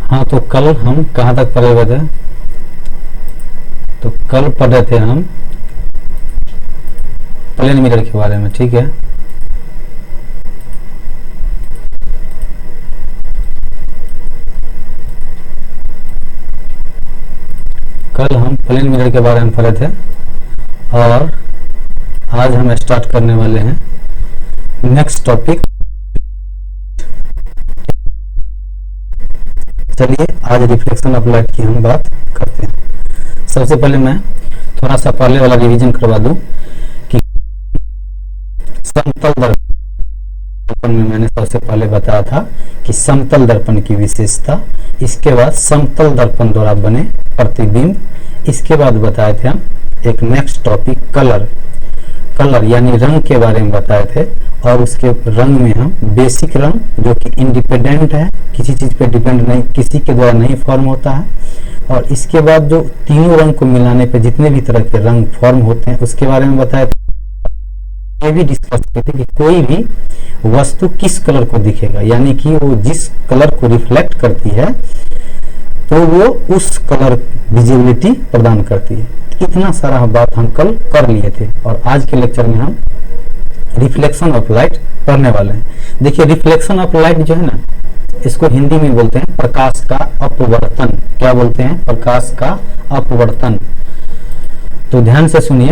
हाँ, तो कल हम कहाँ तक पढ़े हुए थे? तो कल पढ़ रहे थे हम प्लेन मिरर के बारे में, ठीक है। कल हम प्लेन मिरर के बारे में पढ़े थे और आज हम स्टार्ट करने वाले हैं नेक्स्ट टॉपिक। चलिए आज रिफ्लेक्शन ऑफ लाइट की हम बात करते हैं। सबसे पहले मैं थोड़ा सा पहले वाला रिवीजन करवा दूं कि समतल दर्पण में मैंने सबसे पहले बताया था कि समतल दर्पण की विशेषता, इसके बाद समतल दर्पण द्वारा बने प्रतिबिंब, इसके बाद बताए थे हम एक नेक्स्ट टॉपिक कलर यानी रंग के बारे में बताए थे। और उसके रंग में हम बेसिक रंग जो कि इंडिपेंडेंट है, किसी चीज पे डिपेंड नहीं, किसी के द्वारा नहीं फॉर्म होता है। और इसके बाद जो तीनों रंग को मिलाने पे जितने भी तरह के रंग फॉर्म होते हैं उसके बारे में बताया था। ये भी डिस्कस किए थे कि कोई भी वस्तु किस कलर को दिखेगा, यानी कि वो जिस कलर को रिफ्लेक्ट करती है तो वो उस कलर विजिबिलिटी प्रदान करती है। इतना सारा बात हम कल कर लिए थे और आज के लेक्चर में हम रिफ्लेक्शन ऑफ लाइट पढ़ने वाले हैं। देखिए, रिफ्लेक्शन ऑफ लाइट जो है ना, इसको हिंदी में बोलते हैं प्रकाश का अपवर्तन। क्या बोलते हैं? प्रकाश का अपवर्तन। तो ध्यान से सुनिए,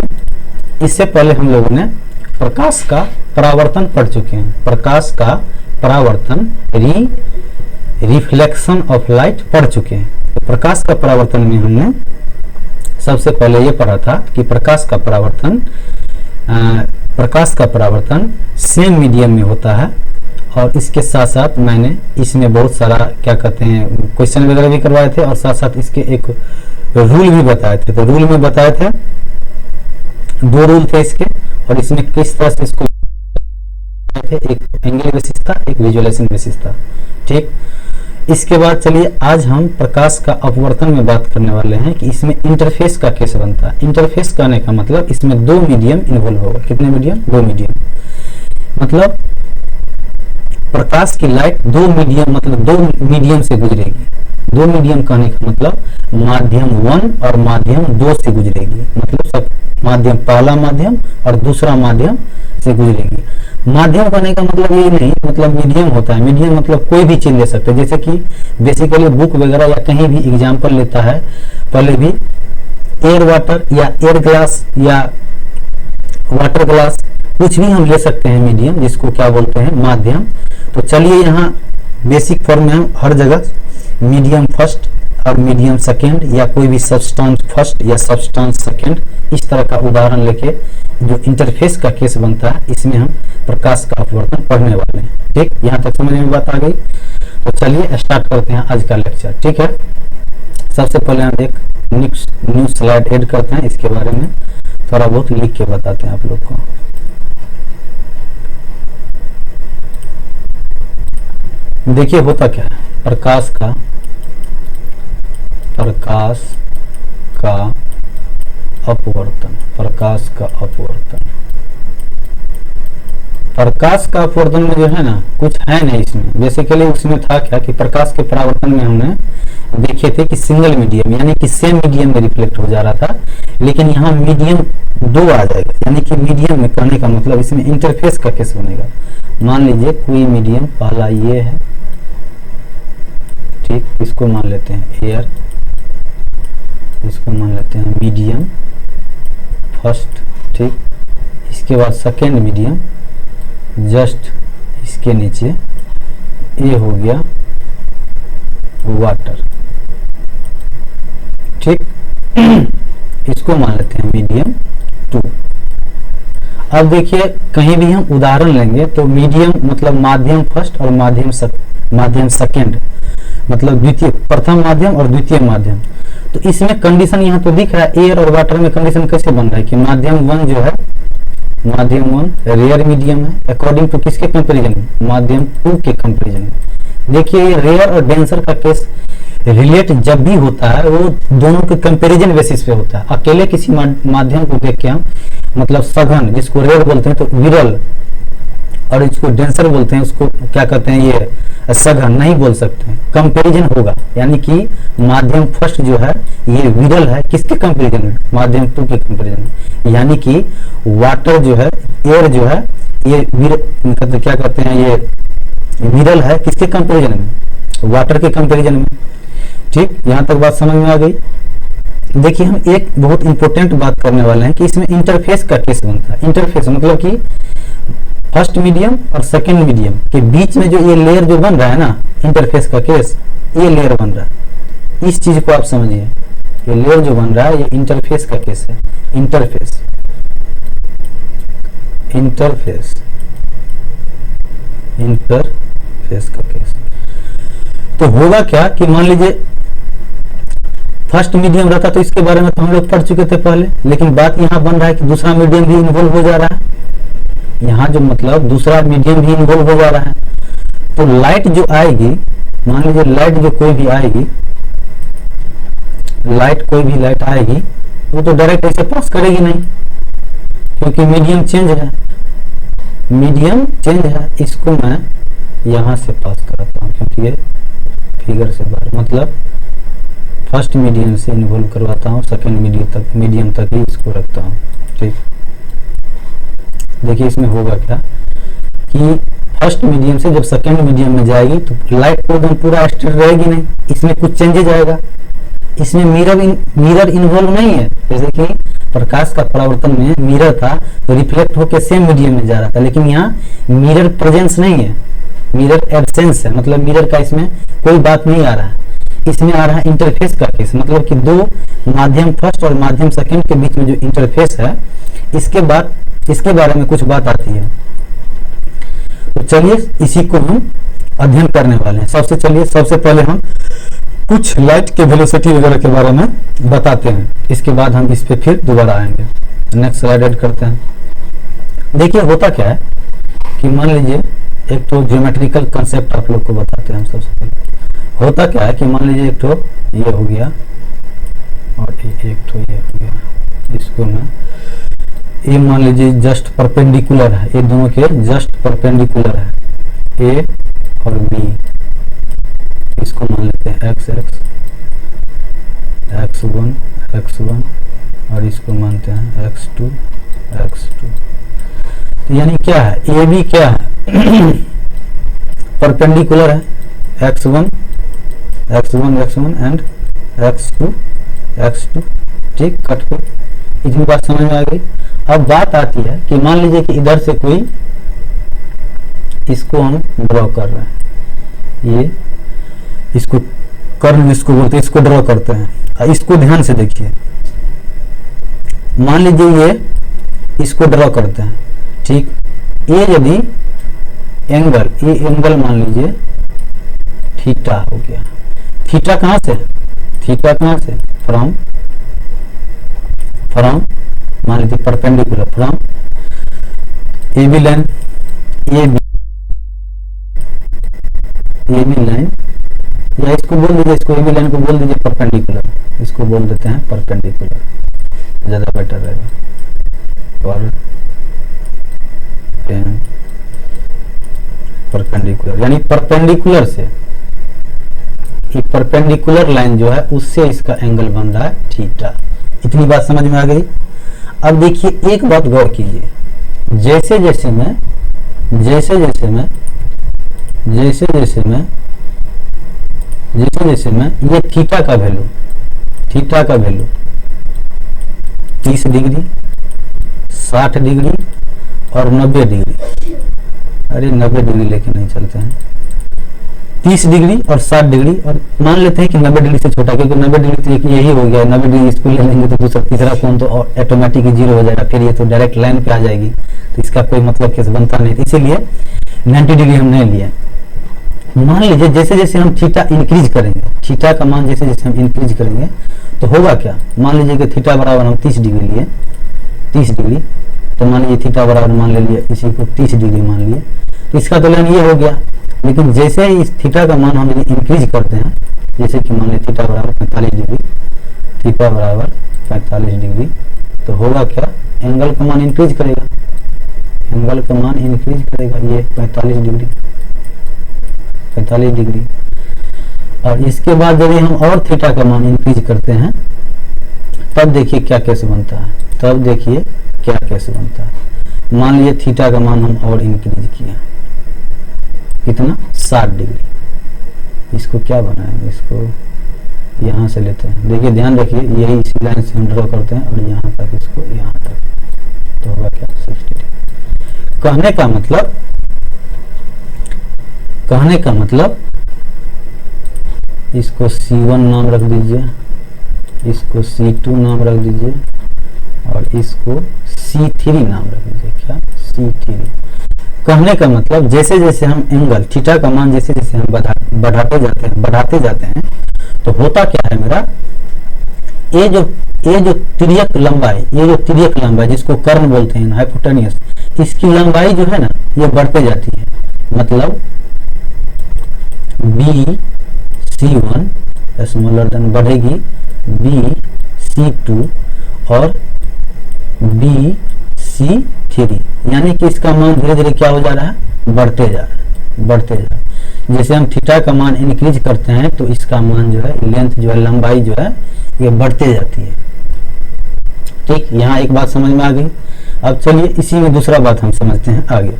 इससे पहले हम लोगों ने प्रकाश का परावर्तन पढ़ चुके हैं। प्रकाश का परावर्तन रिफ्लेक्शन ऑफ लाइट पढ़ चुके हैं। तो प्रकाश का परावर्तन में हमने सबसे पहले ये पढ़ा था कि प्रकाश का परावर्तन सेम मीडियम में होता है। और इसके साथ साथ मैंने इसमें बहुत सारा क्या कहते हैं क्वेश्चन वगैरह भी करवाए थे और साथ साथ इसके एक रूल भी बताए थे। तो रूल में बताए थे, दो रूल थे इसके, और इसमें किस तरह से इसको थे, एक एंगल विशेषता, एक विजुअलाइजेशन विशेषता, ठीक। इसके बाद चलिए आज हम प्रकाश का अपवर्तन में बात करने वाले हैं कि इसमें इंटरफेस का कैसे बनता है। इंटरफेस कहने का मतलब इसमें दो मीडियम इन्वॉल्व होगा। कितने मीडियम? दो मीडियम। मतलब प्रकाश की लाइट दो मीडियम से गुजरेगी। दो मीडियम कहने का मतलब माध्यम 1 और माध्यम 2 से गुजरेगी। मतलब सब माध्यम, पहला माध्यम और दूसरा माध्यम से गुजरेगी। माध्यम कहने का मतलब ये नहीं, मतलब मीडियम होता है। मीडियम मतलब कोई भी चीज ले सकते हैं, जैसे कि बेसिकली बुक वगैरह या कहीं भी एग्जाम्पल लेता है पहले भी, एयर वाटर या एयर ग्लास या वाटर ग्लास, कुछ भी हम ले सकते हैं मीडियम, जिसको क्या बोलते हैं? माध्यम। तो चलिए यहाँ बेसिक फॉर्म में हम हर जगह मीडियम फर्स्ट और मीडियम सेकेंड या कोई भी सब्सटेंस फर्स्ट या सब्सटेंस सेकेंड, इस तरह का उदाहरण लेके जो इंटरफेस का केस बनता है इसमें हम प्रकाश का अपवर्तन पढ़ने वाले हैं। ठीक, यहाँ तक समझ में बात आ गई? तो चलिए स्टार्ट करते हैं आज का लेक्चर, ठीक है। सबसे पहले हम एक न्यू स्लाइड ऐड करते हैं, इसके बारे में थोड़ा बहुत लिख के बताते हैं आप लोग को। देखिए होता क्या है, प्रकाश का अपवर्तन। प्रकाश का अपवर्तन में जो है ना कुछ है नहीं इसमें। बेसिकली उसमें था क्या कि प्रकाश के परावर्तन में हमने देखे थे कि सिंगल मीडियम यानी कि सेम मीडियम में रिफ्लेक्ट हो जा रहा था, लेकिन यहाँ मीडियम 2 आ जाएगा। यानी कि मीडियम में करने का मतलब इसमें इंटरफेस का केस बनेगा। मान लीजिए कोई मीडियम, पहला ये है, ठीक, इसको मान लेते हैं एयर, इसको मान लेते हैं मीडियम फर्स्ट, ठीक। इसके बाद सेकेंड मीडियम जस्ट इसके नीचे, ये हो गया वाटर, ठीक। इसको मान लेते हैं मीडियम 2। अब देखिए कहीं भी हम उदाहरण लेंगे तो मीडियम मतलब माध्यम फर्स्ट और माध्यम सेकेंड, मतलब द्वितीय, प्रथम माध्यम और द्वितीय माध्यम। तो इसमें कंडीशन यहाँ तो दिख रहा है, एयर और वाटर में कंडीशन कैसे बन रहा है कि माध्यम 1 जो है, माध्यम 1 रेयर मीडियम है अकॉर्डिंग टू किसके कंपेरिजन? माध्यम 2 के कंपेरिजन। देखिए रेयर और डेंसर का केस रिलेट जब भी होता है वो दोनों के कंपैरिजन बेसिस पे होता है। अकेले किसी माध्यम को देख के हम मतलब सघन, जिसको रेयर बोलते हैं, तो विरल और इसको डेंसर बोलते हैं, उसको क्या कहते हैं, ये सघन नहीं बोल सकते हैं। कंपैरिजन होगा, यानी कि माध्यम फर्स्ट जो है ये विरल है, किसके कंपैरिजन में, माध्यम टू के कंपैरिजन में। यानी कि वाटर जो है, एयर जो है, ये मतलब क्या कहते हैं, ये विरल है किसके कंपैरिजन में, वाटर के कंपैरिजन में। ठीक, यहां तक बात समझ में आ गई। देखिए हम एक बहुत इंपॉर्टेंट बात करने वाले हैं कि इसमें इंटरफेस का केस बनता है। इंटरफेस मतलब कि फर्स्ट मीडियम और सेकेंड मीडियम के बीच में जो ये लेयर जो बन रहा है ना, इंटरफेस का केस, ये लेयर बन रहा है, इस चीज को आप समझिए। ये लेयर जो बन रहा है ये इंटरफेस का केस है। इंटरफेस, इंटरफेस, इंटरफेस का केस। तो होगा क्या कि मान लीजिए फर्स्ट मीडियम रहता तो इसके बारे में तो हम लोग पढ़ चुके थे पहले, लेकिन बात यहाँ बन रहा है कि दूसरा मीडियम भी इन्वॉल्व हो जा रहा है। यहाँ जो मतलब दूसरा मीडियम भी इन्वॉल्व हो जा रहा है, तो लाइट जो आएगी, मान लीजिए लाइट जो कोई भी आएगी, लाइट कोई भी लाइट आएगी वो तो डायरेक्ट ऐसे पास करेगी नहीं, क्योंकि मीडियम चेंज है, मीडियम चेंज है। इसको मैं यहाँ से पास कराता हूँ, क्योंकि ये फिगर से बाहर, मतलब फर्स्ट मीडियम से इन्वॉल्व करवाता हूँ, सेकेंड मीडियम तक ही इसको रखता हूँ। ठीक, देखिए इसमें होगा क्या कि फर्स्ट मीडियम से जब सेकेंड मीडियम में जाएगी तो लाइट को एकदम पूरा स्ट्रेट रहेगी नहीं, इसमें कुछ चेंजेज आएगा। इसमें मिरर इन्वॉल्व नहीं है, जैसे कि प्रकाश का परावर्तन में मिरर था तो रिफ्लेक्ट होकर सेम मीडियम में जा रहा था, लेकिन यहाँ मिरर प्रेजेंस नहीं है, मिरर एब्सेंस है, मतलब मिरर का इसमें कोई बात नहीं आ रहा है। इसमें आ रहा है इंटरफेस का केस, मतलब कि दो माध्यम फर्स्ट और माध्यम सेकंड के बीच में जो इंटरफेस है, इसके बाद इसके बारे में कुछ बात आती है। तो चलिए इसी को हम अध्ययन करने वाले हैं। सबसे पहले हम कुछ लाइट के वेलोसिटी वगैरह के बारे में बताते हैं, इसके बाद हम इस पे फिर दोबारा आएंगे। नेक्स्ट स्लाइड ऐड करते हैं। देखिए होता क्या है कि मान लीजिए एक तो ज्योमेट्रिकल कंसेप्ट आप लोग को बताते हैं हम सबसे पहले। होता क्या है कि मान लीजिए एक तो ये हो गया और एक तो ये हो गया, इसको मैं ये मान लीजिए जस्ट परपेंडिकुलर है, ये दोनों के जस्ट परपेंडिकुलर है, ए और बी। इसको मान लेते हैं एक्स एक्स, x1 और इसको मानते हैं x2। तो यानी क्या है, ए बी क्या है परपेंडिकुलर है, x1 एंड x2। ठीक, कट पे इतनी बात समझ में आ गई। अब बात आती है कि मान लीजिए कि इधर से कोई, इसको हम ड्रॉ कर रहे हैं, ये इसको कर्व इसको बोलते हैं, इसको ड्रॉ करते हैं। इसको ध्यान से देखिए, मान लीजिए ये इसको ड्रॉ करते हैं। ठीक, ये यदि एंगल, ये एंगल मान लीजिए थीटा हो गया। थीटा कहां से, फ्रॉम मान लीजिए perpendicular from A B line, A B line, या इसको बोल दीजिए, इसको ए बी लाइन को बोल दीजिए परपेंडिकुलर, इसको बोल देते हैं परपेंडिकुलर, ज्यादा बेटर रहेगा। परपेंडिकुलर यानी परपेंडिकुलर से, परपेंडिकुलर लाइन जो है उससे इसका एंगल बन रहा है थीटा। इतनी बात समझ में आ गई। अब देखिए एक बात गौर कीजिए, जैसे जैसे मैं ये थीटा का वैल्यू 30 डिग्री, 60 डिग्री और 90 डिग्री, अरे 90 डिग्री लेके नहीं चलते हैं, 30 डिग्री और 60 डिग्री, और मान लेते हैं कि 90 डिग्री से छोटा, क्योंकि 90 डिग्री तो यही हो गया, 90 डिग्री इसको ले लेंगे तो दूसरा तीसरा कोण तो ऑटोमेटिक 0 हो जाएगा, फिर ये तो डायरेक्ट लाइन पे आ जाएगी, तो इसका कोई मतलब केस बनता नहीं, इसीलिए 90 डिग्री हम नहीं लिए। मान लीजिए जैसे जैसे हम थीटा इंक्रीज करेंगे, थीटा का मान जैसे जैसे हम इंक्रीज करेंगे तो होगा क्या, मान लीजिए कि थीटा बराबर हम 30 डिग्री लिए, 30 डिग्री, तो मान लीजिए थीटा बराबर मान ले लिए इसी को 30 डिग्री मान लिए, तो इसका तो लाइन ये हो गया। लेकिन जैसे ही इस थीटा का मान हम इंक्रीज करते हैं, जैसे कि मान लीजिए थीटा बराबर 45 डिग्री, थीटा बराबर 45 डिग्री, तो होगा क्या, एंगल का मान इंक्रीज करेगा, एंगल का मान इंक्रीज करेगा, ये 45 डिग्री, 45 डिग्री। और इसके बाद जब हम और थीटा का मान इंक्रीज करते हैं तब देखिए क्या केस बनता है, तब देखिए क्या केस बनता है। मान लीजिए थीटा का मान हम और इंक्रीज किए, कितना, 60 डिग्री। इसको क्या बनाएंगे, इसको यहाँ से लेते हैं, देखिए ध्यान रखिए, यही इसी लाइन से हम ड्रॉ करते हैं और यहाँ तक, इसको यहाँ तक, तो होगा क्या, 60 डिग्री। कहने का मतलब इसको C1 नाम रख दीजिए, इसको C2 नाम रख दीजिए और इसको C3 नाम रख दीजिए। क्या, C3। कहने का मतलब जैसे जैसे हम एंगल थीटा का मान जैसे जैसे हम बढ़ाते जाते हैं तो होता क्या है मेरा, ये जो तिर्यक लंबाई जिसको कर्ण बोलते हैं, हाइपोटेनियस, इसकी लंबाई जो है ना ये बढ़ते जाती है। मतलब BC1 स्मॉलर देन बढ़ेगी BC2 और BC3, यानी कि इसका मान धीरे धीरे क्या हो जा रहा है, बढ़ते जा रहा है। जैसे हम थीटा का मान इंक्रीज करते हैं तो इसका मान जो है, लेंथ जो है, लंबाई जो है ये बढ़ते जाती है। ठीक, यहाँ एक बात समझ में आ गई। अब चलिए इसी में दूसरा बात हम समझते हैं आगे।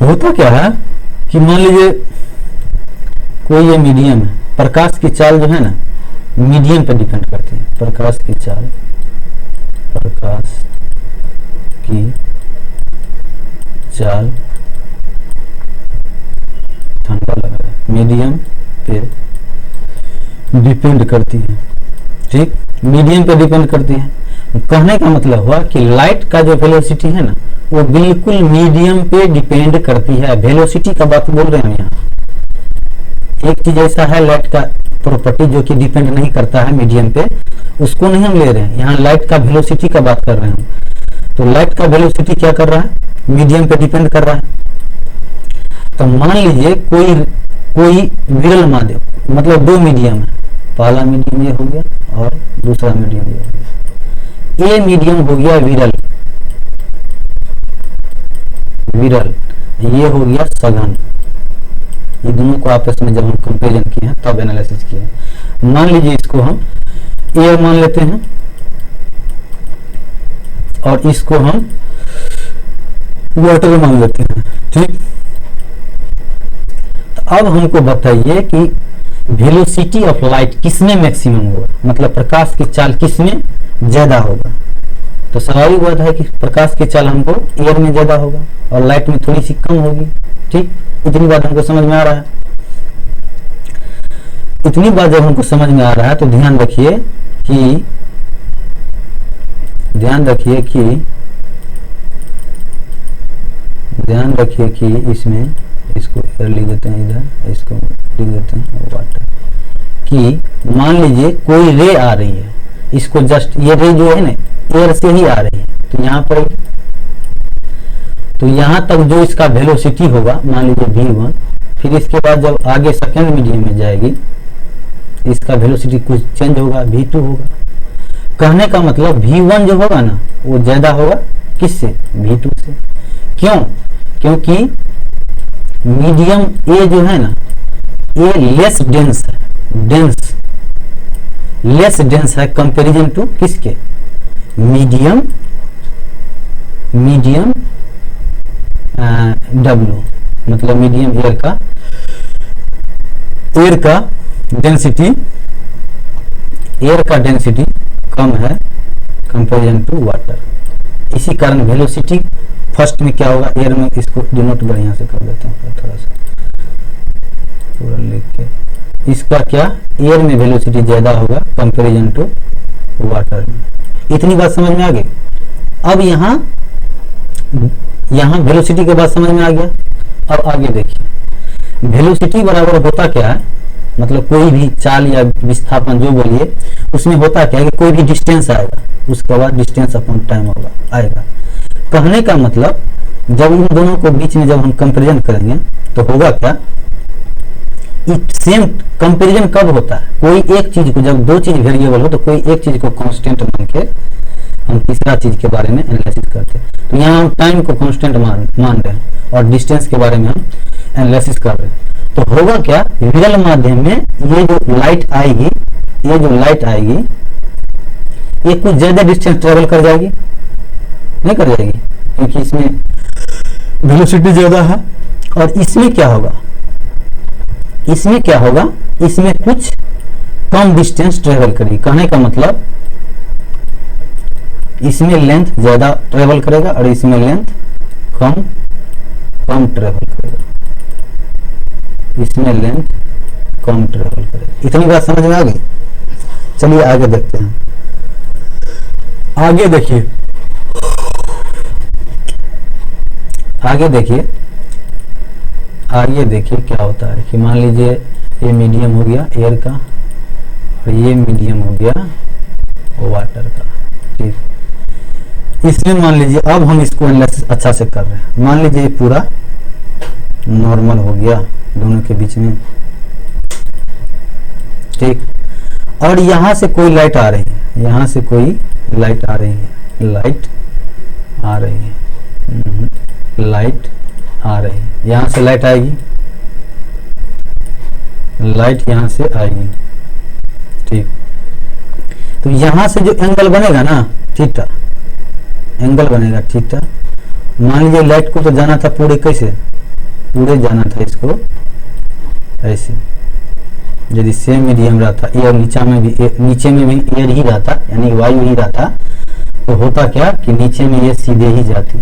होता क्या है कि मान लीजिए कोई ये मीडियम है, प्रकाश की चाल जो है ना मीडियम पर डिपेंड करती है। प्रकाश की चाल ठंडा लग रहा है, मीडियम पे डिपेंड करती है। ठीक, मीडियम पे डिपेंड करती है। कहने का मतलब हुआ कि लाइट का जो वेलोसिटी है ना वो बिल्कुल मीडियम पे डिपेंड करती है। वेलोसिटी का बात बोल रहे हैं यहाँ। एक चीज ऐसा है लाइट का प्रॉपर्टी जो कि डिपेंड नहीं करता है मीडियम पे, उसको नहीं हम ले रहे हैं। यहाँ लाइट का वेलोसिटी का बात कर रहे हैं। तो लाइट का वेलोसिटी क्या कर रहा है, मीडियम पे डिपेंड कर रहा है। तो मान लीजिए कोई विरल माध्यम, मतलब दो मीडियम है, पहला मीडियम ये हो गया और दूसरा मीडियम ये हो गया। ये मीडियम हो गया विरल, ये हो गया सघन। ये दोनों को आपस में जब हम कंपेरिजन किए हैं तब एनालिसिस किए हैं। मान लीजिए इसको हम एयर मान लेते हैं और इसको हम वाटर मान लेते हैं। ठीक, तो अब हमको बताइए कि वेलोसिटी ऑफ लाइट किसमें मैक्सिमम होगा, मतलब प्रकाश की चाल किसमें ज्यादा होगा। तो स्वाभाविक बात है कि प्रकाश की चाल हमको एयर में ज्यादा होगा और लाइट में थोड़ी सी कम होगी। ठीक, इतनी बात हमको समझ में आ रहा है। इतनी बात जब हमको समझ में आ रहा है तो ध्यान रखिए कि इसमें इसको एयर लिख देते हैं, इधर इसको लिख देते हैं वाटर। कि मान लीजिए कोई रे आ रही है, इसको जस्ट ये रे जो है ना एयर से ही आ रही है, तो यहाँ पर तो यहाँ तक जो इसका वेलोसिटी होगा मान लीजिए v1, फिर इसके बाद जब आगे सेकेंड मीडियम में जाएगी इसका वेलोसिटी कुछ चेंज होगा, v2 होगा। कहने का मतलब v1 जो होगा ना वो ज्यादा होगा किससे, v2 से। क्यों, क्योंकि मीडियम ए जो है ना ये लेस डेंस है कंपैरिजन टू किसके, मीडियम W, मतलब मीडियम एयर का डेंसिटी कम है कंपैरिजन टू वाटर। इसी कारण वेलोसिटी फर्स्ट में क्या होगा एयर में, इसको डिनोट बढ़िया से कर देते हैं थोड़ा सा पूरा लिख के। इसका क्या एयर में वेलोसिटी ज्यादा होगा कंपैरिजन टू वाटर में। इतनी बात समझ में आ गई। अब यहाँ वेलोसिटी के बाद समझ में आ गया। अब आगे देखिए वेलोसिटी बराबर होता क्या है, मतलब कोई भी चाल या विस्थापन जो बोलिए उसमें होता क्या है कि कोई भी डिस्टेंस आएगा उसके बाद डिस्टेंस अपॉन टाइम आएगा। कहने का मतलब जब इन दोनों को बीच में जब हम कंपैरिजन करेंगे तो होगा क्या, सेम कंपैरिजन कब होता है? कोई एक चीज को, जब दो चीज वेरिएबल हो तो कोई एक चीज को कांस्टेंट मान के हम तीसरा चीज के बारे में एनालिसिस करते हैं। तो यहाँ हम टाइम को कांस्टेंट मान रहे हैं और डिस्टेंस के बारे में हम एनालिसिस कर रहे हैं। तो होगा क्या, विरल माध्यम में ये जो लाइट आएगी, ये कुछ ज्यादा डिस्टेंस ट्रेवल कर जाएगी? नहीं कर जाएगी, क्योंकि इसमें वेलोसिटी ज्यादा है। और इसमें क्या होगा, इसमें कुछ कम डिस्टेंस ट्रेवल करेगी। कहने का मतलब इसमें लेंथ ज्यादा ट्रेवल करेगा और इसमें लेंथ कम ट्रेवल करेगा। इसमें लेंथ कम ट्रेवल करेगा। इतनी बात समझ में आ गई? चलिए आगे देखते हैं। आगे देखिए क्या होता है कि मान लीजिए ये मीडियम हो गया एयर का और ये मीडियम हो गया वाटर का। ठीक, इसमें मान लीजिए अब हम इसको एनालिसिस अच्छा से कर रहे हैं। मान लीजिए ये पूरा नॉर्मल हो गया दोनों के बीच में। ठीक, और यहां से कोई लाइट आ रही है, लाइट आ रही है। यहां से लाइट आएगी, यहां से आएगी। ठीक, तो यहां से जो एंगल बनेगा ना थीटा, मान लीजिए लाइट को तो जाना था पूरे जाना था इसको ऐसे। यदि सेम मीडियम रहता, एयर नीचे में भी एयर ही रहता, यानी वायु ही रहता, तो होता क्या कि नीचे में ये सीधे ही जाती।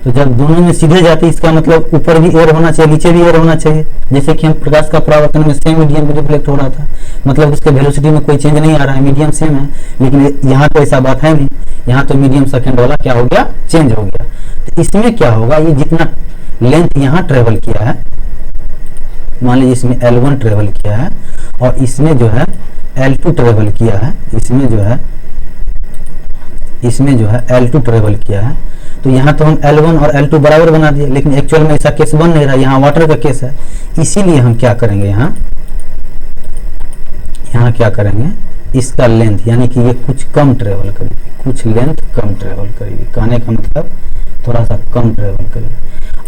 तो जब दोनों में सीधे जाती, इसका मतलब ऊपर भी एयर होना चाहिए, नीचे भी एयर होना चाहिए। जैसे कि हम प्रकाश का परावर्तन में सेम मीडियम पे रिफ्लेक्ट हो रहा था, मतलब उसके वेलोसिटी में कोई चेंज नहीं आ रहा है, मीडियम सेम है। लेकिन यहाँ तो ऐसा बात है नहीं, यहाँ तो मीडियम सेकंड वाला क्या हो गया, चेंज हो गया। तो इसमें क्या होगा, ये जितना लेंथ यहाँ ट्रेवल किया है, मान लीजिए इसमें L1 ट्रेवल किया है और इसमें जो है L2 ट्रेवल किया है, इसमें जो है L2 ट्रेवल किया है। तो यहाँ तो हम L1 और L2 बराबर बना दिए, लेकिन एक्चुअल में ऐसा केस बन नहीं रहा, यहाँ वाटर का केस है। इसीलिए हम क्या करेंगे, यहाँ क्या करेंगे, इसका लेंथ यानी कि ये कुछ कम ट्रेवल करेगी, कुछ लेंथ कम ट्रेवल करेगी। कहने का मतलब थोड़ा सा कम ट्रेवल करेगी।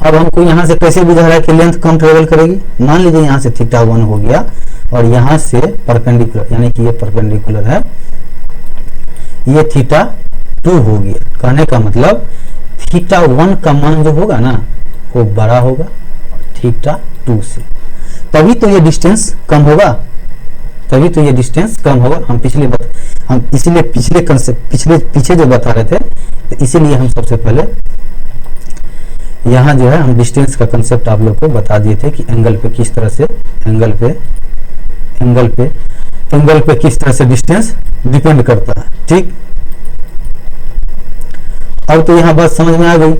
अब हमको यहाँ से कैसे बुझा रहा है कि लेंथ कम ट्रेवल करेगी? मान लीजिए यहाँ से θ1 हो गया और यहाँ से परपेंडिकुलर, यानी कि ये परपेंडिकुलर है, ये θ2 हो गया। कहने का मतलब θ1 का मान जो होगा ना वो बड़ा होगा θ2 से, तभी तो ये डिस्टेंस कम होगा, हम इसीलिए पिछले कंसेप्ट पीछे जो बता रहे थे, तो इसीलिए हम सबसे पहले यहाँ जो है हम डिस्टेंस का कंसेप्ट आप लोग को बता दिए थे कि एंगल पे किस तरह से किस तरह से डिस्टेंस डिपेंड करता है। ठीक, अब तो यहाँ बात समझ में आ गई।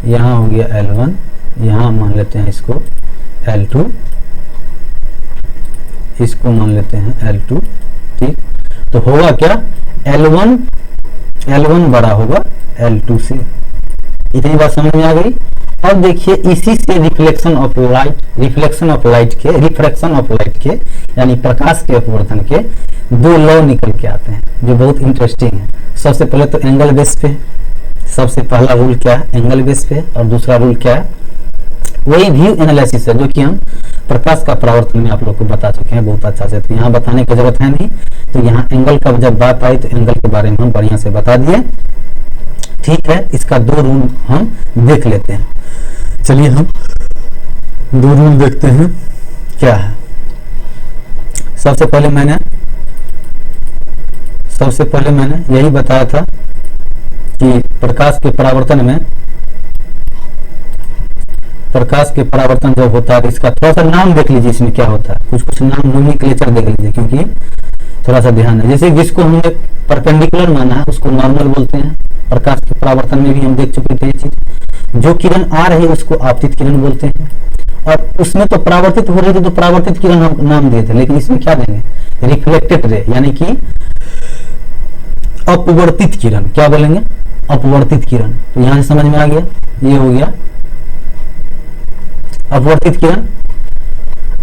यहाँ हो गया L1, यहाँ मान लेते हैं इसको L2, इसको मान लेते हैं L2। ठीक, तो होगा क्या, L1 बड़ा होगा L2 से। इतनी बात समझ में आ गई। अब देखिए इसी से रिफ्लेक्शन ऑफ लाइट के यानी प्रकाश के अपवर्तन के दो लॉ निकल के आते हैं जो बहुत इंटरेस्टिंग है। सबसे पहले तो एंगल बेस पे, सबसे पहला रूल क्या है, एंगल बेस पे, और दूसरा रूल क्या है, वही व्यू एनालिसिस है जो कि हम प्रकाश का परावर्तन में आप लोग को बता चुके हैं बहुत अच्छा से, तो यहाँ बताने की जरूरत है नहीं। तो यहाँ एंगल का जब बात आई तो एंगल के बारे में हम बढ़िया से बता दिए। ठीक है, इसका दो रूल हम देख लेते हैं। चलिए हम दो रूल देखते हैं क्या है। सबसे पहले मैंने यही बताया था कि प्रकाश के परावर्तन जब होता है, इसका थोड़ा सा नाम देख लीजिए, इसमें क्या होता है, कुछ नाम नोमेनक्लेचर देख लीजिए, क्योंकि थोड़ा सा ध्यान है। जैसे जिसको हमने परपेंडिकुलर माना है उसको नॉर्मल बोलते हैं। प्रकाश के परावर्तन में भी हम देख चुके थे ये चीज। जो किरण आ रही है उसको आपतित किरण बोलते हैं, और उसमें तो परावर्तित हो रही थी तो परावर्तित किरण हम नाम दिए थे, लेकिन इसमें क्या देंगे, रिफ्लेक्टेड रे, यानी कि अपवर्तित किरण। क्या बोलेंगे, अपवर्तित किरण। तो यहां से समझ में आ गया, ये हो गया अपवर्तित किरण।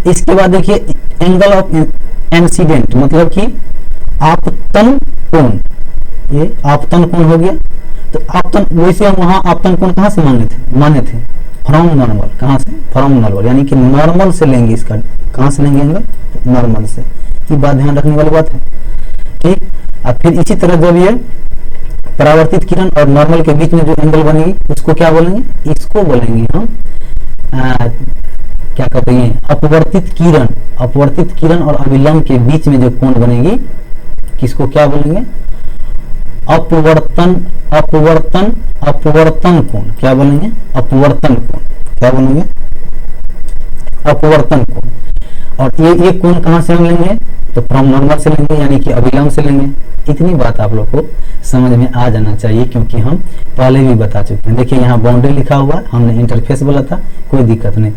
इसके बाद देखिए एंगल ऑफ इंसिडेंट, मतलब कि आपतन कोण, ये आपतन कोण हो गया। तो आपतन, वैसे हम वहां आपतन कोण कहां से माने थे फ्रॉम नॉर्मल, कहां से, फ्रॉम नॉर्मल, यानी कि नॉर्मल से लेंगे इसका, कहां से लेंगे एंगल, नॉर्मल से। ये बात ध्यान रखने वाली बात है, ठीक। अब फिर इसी तरह जब ये परावर्तित किरण और नॉर्मल के बीच में जो एंगल बनेगी उसको क्या बोलेंगे, इसको बोलेंगे हम क्या कहते हैं, अपवर्तित किरण। अपवर्तित किरण और अभिलंब के बीच में जो कोण बनेगी, किसको क्या बोलेंगे, अपवर्तन, अपवर्तन, अपवर्तन कोण, क्या बोलेंगे, अपवर्तन कोण, क्या बोलेंगे, अपवर्तन कोण। और ये कोण कहां से हम लेंगे, तो फ्रॉम नॉर्मल से लेंगे, यानी कि अभिलंब से लेंगे। इतनी बात आप लोग को समझ में आ जाना चाहिए, क्योंकि हम पहले भी बता चुके हैं। देखिए यहाँ बाउंड्री लिखा हुआ है, हमने इंटरफेस बोला था, कोई दिक्कत नहीं,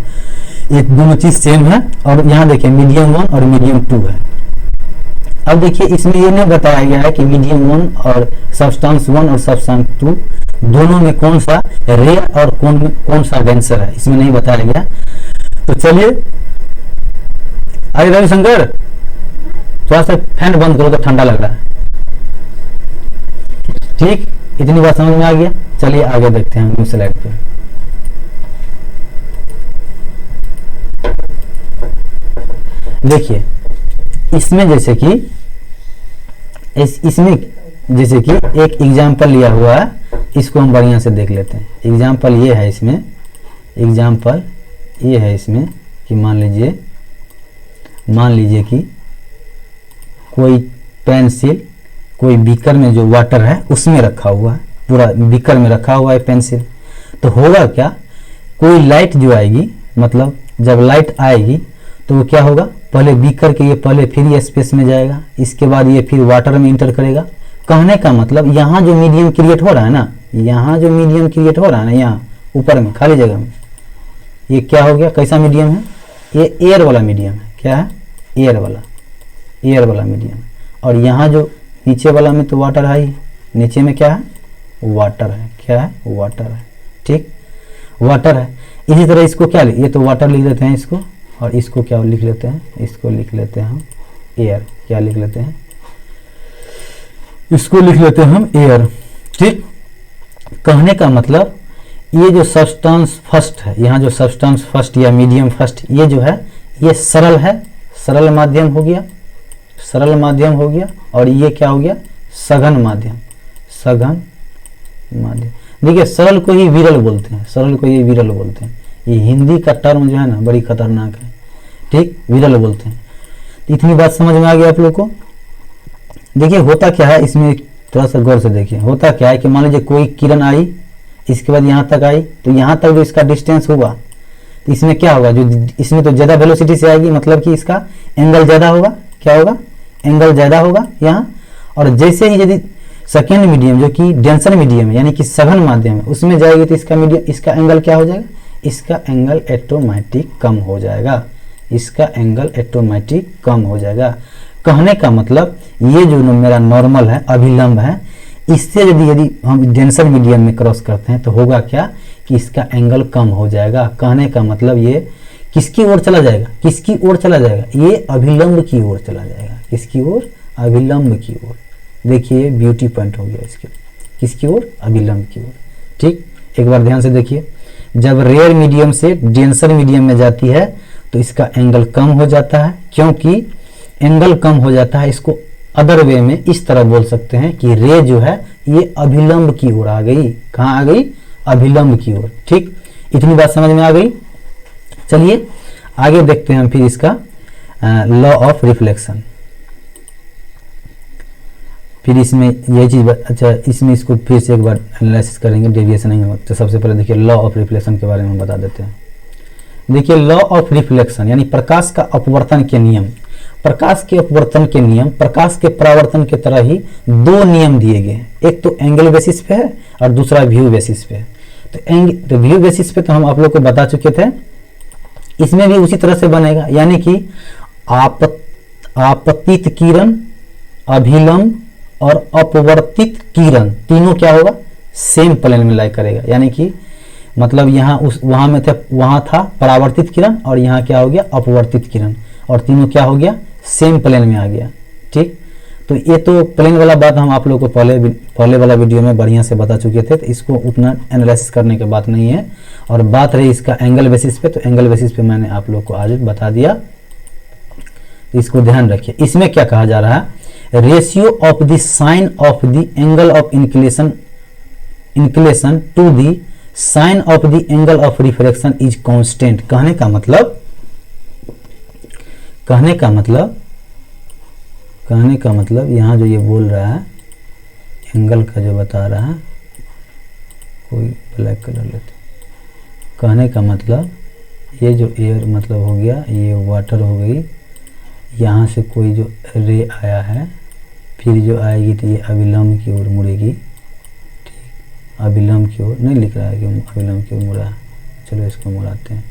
ये दोनों चीज सेम है। और यहाँ देखिए मीडियम 1 और मीडियम 2 है। अब देखिए इसमें ये नहीं बताया गया है कि मीडियम 1 और सब्सटेंस 1 और सब्सटेंस 2 दोनों में कौन सा रेयर और कौन सा डेंसर है, इसमें नहीं बताया गया। तो चलिए, अरे रविशंकर थोड़ा सा फैन बंद करो तो ठंडा लग रहा है, ठीक। इतनी बात समझ में आ गया। चलिए आगे देखते हैं हम स्लाइड पे। देखिए इसमें जैसे कि इसमें जैसे कि एक एग्जाम्पल लिया हुआ है, इसको हम बढ़िया से देख लेते हैं। एग्जाम्पल ये है इसमें, एग्जाम्पल ये है इसमें कि मान लीजिए कि कोई पेंसिल, कोई बीकर में जो वाटर है उसमें रखा हुआ है, पूरा बीकर में रखा हुआ है पेंसिल। तो होगा क्या, कोई लाइट जो आएगी, मतलब जब लाइट आएगी तो वो क्या होगा, पहले बीकर के ये पहले फ्री स्पेस में जाएगा, इसके बाद ये फिर वाटर में इंटर करेगा। कहने का मतलब यहाँ जो मीडियम क्रिएट हो रहा है ना, यहाँ जो मीडियम क्रिएट हो रहा है ना, यहाँ ऊपर में खाली जगह में, ये क्या हो गया, कैसा मीडियम है, ये एयर वाला मीडियम है। क्या है, एयर वाला मीडियम है। और यहाँ जो नीचे वाला में तो वाटर है ही, नीचे में क्या है, वाटर है। क्या है, वाटर है, ठीक, वाटर है। इसी तरह इसको क्या, ये तो वाटर लिख देते हैं इसको, और इसको क्या लिख लेते हैं, इसको लिख लेते हैं हम एयर। क्या लिख लेते हैं, इसको लिख लेते हैं हम एयर, ठीक। कहने का मतलब ये जो सब्सटेंस फर्स्ट है, यहाँ जो सब्सटेंस फर्स्ट या मीडियम फर्स्ट, ये जो है ये सरल है, सरल माध्यम हो गया, सरल माध्यम हो गया। और ये क्या हो गया, सघन माध्यम, सघन माध्यम। देखिए सरल को ही विरल बोलते हैं, सरल को ही विरल बोलते हैं। ये हिंदी का टर्म जो है ना बड़ी खतरनाक है, ठीक, विरल बोलते हैं। इतनी बात समझ में आ गया आप लोग को। देखिए होता क्या है इसमें, थोड़ा सा गौर से देखिए। होता क्या है कि मान लीजिए कोई किरण आई, इसके बाद यहाँ तक आई, तो यहाँ तक जो इसका डिस्टेंस होगा, तो इसमें क्या होगा, जो इसमें तो ज़्यादा वेलोसिटी से आएगी, मतलब कि इसका एंगल ज़्यादा होगा। क्या होगा, एंगल ज़्यादा होगा यहाँ। और जैसे ही यदि सेकेंड मीडियम जो कि डेंसर मीडियम है, यानी कि सघन माध्यम है, उसमें जाएगी तो इसका मीडियम, इसका एंगल क्या हो जाएगा, इसका एंगल ऑटोमेटिक कम हो जाएगा, इसका एंगल ऑटोमेटिक कम हो जाएगा। कहने का मतलब ये जो मेरा नॉर्मल है, अभिलंब है, इससे यदि हम डेंसर मीडियम में क्रॉस करते हैं तो होगा क्या कि इसका एंगल कम हो जाएगा। कहने का मतलब ये किसकी ओर चला जाएगा, किसकी ओर चला जाएगा, ये अभिलंब की ओर चला जाएगा। किसकी ओर, अभिलंब की ओर। देखिए ब्यूटी पॉइंट हो गया इसके, किसकी ओर, अभिलंब की ओर, ठीक। एक बार ध्यान से देखिए, जब रेयर मीडियम से डेंसर मीडियम में जाती है तो इसका एंगल कम हो जाता है। क्योंकि एंगल कम हो जाता है, इसको अदर वे में इस तरह बोल सकते हैं कि रे जो है ये अभिलंब की ओर आ गई। कहाँ आ गई, अभिलंब की ओर, ठीक। इतनी बात समझ में आ गई। चलिए आगे देखते हैं हम फिर इसका लॉ ऑफ रिफ्लेक्शन। फिर इसमें यह चीज, अच्छा इसमें इसको फिर से एक बार एनालिसिस करेंगे, डेविएशन नहीं होगा। तो सबसे पहले देखिए लॉ ऑफ रिफ्लेक्शन के बारे में बता देते हैं। देखिए लॉ ऑफ रिफ्लेक्शन यानी प्रकाश का अपवर्तन के नियम। प्रकाश के अपवर्तन के नियम प्रकाश के परावर्तन के तरह ही दो नियम दिए गए हैं, एक तो एंगल बेसिस पे है और दूसरा व्यू बेसिस पे है। तो व्यू बेसिस पे तो हम आप लोग को बता चुके थे, इसमें भी उसी तरह से बनेगा, यानी कि आपतित किरण, अभिलंब और अपवर्तित किरण, तीनों क्या होगा, सेम प्लेन में लाई करेगा, यानी कि मतलब यहाँ वहाँ था परावर्तित किरण और यहाँ क्या हो गया अपवर्तित किरण, और तीनों क्या हो गया सेम प्लेन में आ गया। ठीक, तो ये तो प्लेन वाला बात हम आप लोगों को पहले वाला वीडियो में बढ़िया से बता चुके थे, तो इसको उतना एनालिसिस करने की बात नहीं है। और बात रही इसका एंगल बेसिस पे, तो एंगल बेसिस पे मैंने आप लोग को आज बता दिया, इसको ध्यान रखिए। इसमें क्या कहा जा रहा है, ratio of the sine of the angle of inclination to the sine of the angle of refraction is constant. कहने का मतलब यहाँ जो ये बोल रहा है एंगल का जो बता रहा है, कोई ब्लैक कलर लेते, कहने का मतलब ये जो एयर मतलब हो गया, ये वाटर हो गई, यहाँ से कोई जो रे आया है फिर जो आएगी तो ये अविलंब की ओर मुड़ेगी। ठीक, अविलंब की ओर नहीं लिख रहा है कि अविलंब की ओर मुड़ा है, चलो इसको मुड़ाते हैं,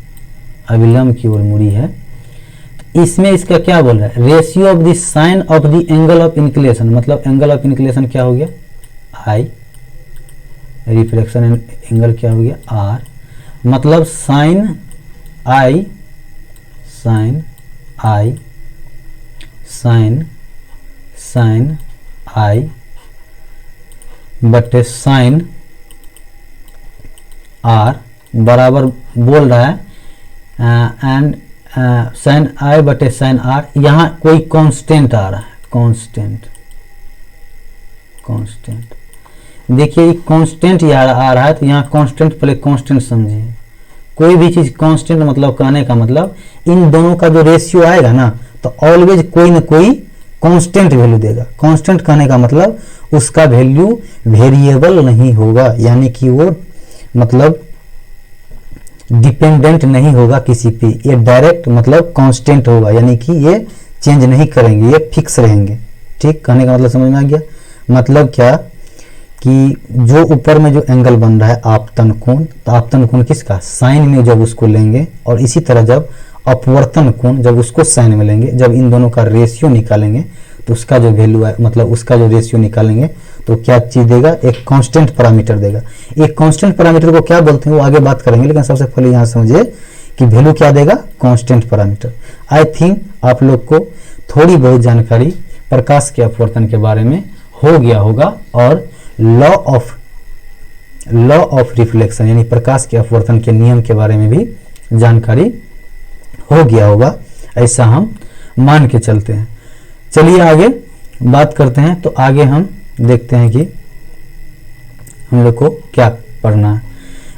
अविलंब की ओर मुड़ी है। इसमें इसका क्या बोल रहा है, ratio of the sine of the angle of inclination, मतलब एंगल ऑफ इंक्लिनेशन क्या हो गया आई, रिफ्रैक्शन एंगल क्या हो गया आर, मतलब साइन आई बटे साइन आर बराबर बोल रहा है एंड साइन आई बटे साइन आर। यहाँ कोई कांस्टेंट आ रहा है, कांस्टेंट देखिए कांस्टेंट यहाँ आ रहा है, तो यहाँ कांस्टेंट पहले कांस्टेंट समझिए। कोई भी चीज कांस्टेंट मतलब कहने का मतलब इन दोनों का जो रेशियो आएगा ना, तो ऑलवेज कोई ना कोई कांस्टेंट वैल्यू देगा। कांस्टेंट कहने का मतलब उसका वैल्यू वेरिएबल नहीं होगा, यानी कि वो मतलब डिपेंडेंट नहीं होगा किसी पे, ये डायरेक्ट मतलब कांस्टेंट होगा, यानी कि ये चेंज नहीं करेंगे, ये फिक्स रहेंगे। ठीक, कहने का मतलब समझ में आ गया। मतलब क्या कि जो ऊपर में जो एंगल बन रहा है आपतन कोण, तो आपतन कोण किसका साइन में जब उसको लेंगे, और इसी तरह जब अपवर्तन कोण जब उसको साइन में लेंगे, जब इन दोनों का रेशियो निकालेंगे तो उसका जो वैल्यू है मतलब उसका जो रेशियो निकालेंगे तो क्या चीज देगा, एक कांस्टेंट पैरामीटर देगा। एक कांस्टेंट पैरामीटर को क्या बोलते हैं वो आगे बात करेंगे, लेकिन सबसे पहले यहाँ समझिए कि वैल्यू क्या देगा, कांस्टेंट पैरामीटर। आई थिंक आप लोग को थोड़ी बहुत जानकारी प्रकाश के अपवर्तन के बारे में हो गया होगा, और लॉ ऑफ रिफ्लेक्शन यानी प्रकाश के अपवर्तन के नियम के बारे में भी जानकारी हो गया होगा, ऐसा हम मान के चलते हैं। चलिए आगे बात करते हैं। तो आगे हम देखते हैं कि हम लोग को क्या पढ़ना है।